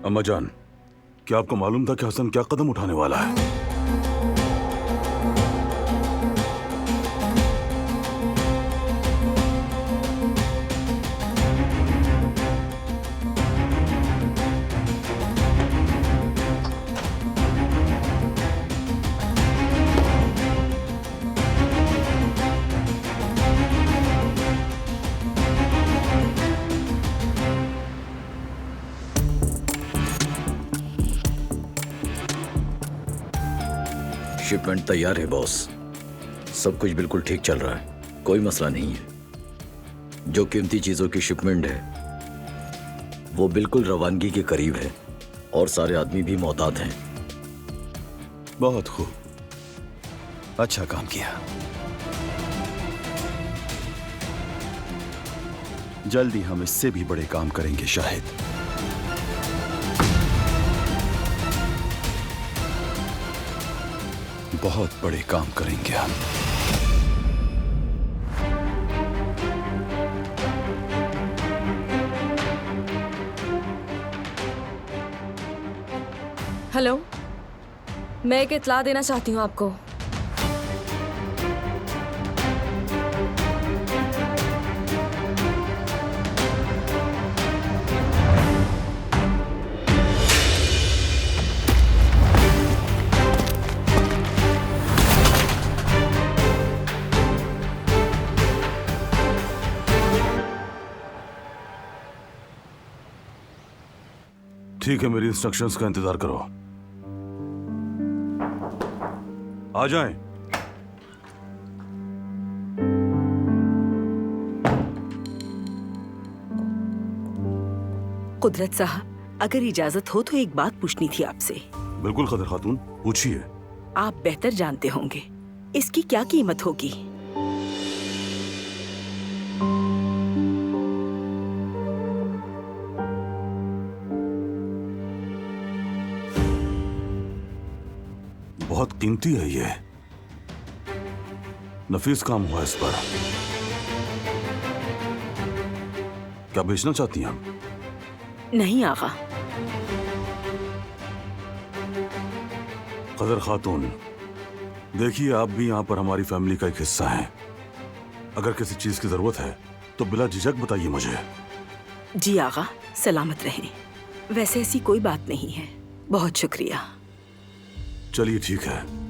अम्मा जान, क्या आपको मालूम था कि हसन क्या कदम उठाने वाला है? शिपमेंट तैयार है बॉस। सब कुछ बिल्कुल ठीक चल रहा है, कोई मसला नहीं है। जो कीमती चीजों की शिपमेंट है वो बिल्कुल रवानगी के करीब है और सारे आदमी भी मोहतात हैं। बहुत खूब, अच्छा काम किया। जल्दी हम इससे भी बड़े काम करेंगे शाहिद। बहुत बड़े काम करेंगे हम। हेलो, मैं एक इत्तला देना चाहती हूँ आपको। ठीक है, मेरी इंस्ट्रक्शंस का इंतजार करो। आ जाएं। कुदरत साहब, अगर इजाजत हो तो एक बात पूछनी थी आपसे। बिल्कुल कदर खातून, पूछिए। आप बेहतर जानते होंगे इसकी क्या कीमत होगी। बहुत कीमती है ये, नफीस काम हुआ इस पर। क्या बेचना चाहती हैं आप? नहीं आगा। कदर खातून, देखिए आप भी यहाँ पर हमारी फैमिली का एक हिस्सा हैं। अगर किसी चीज की जरूरत है तो बिला झिझक बताइए मुझे। जी आगा, सलामत रहें। वैसे ऐसी कोई बात नहीं है। बहुत शुक्रिया। चलिए ठीक है।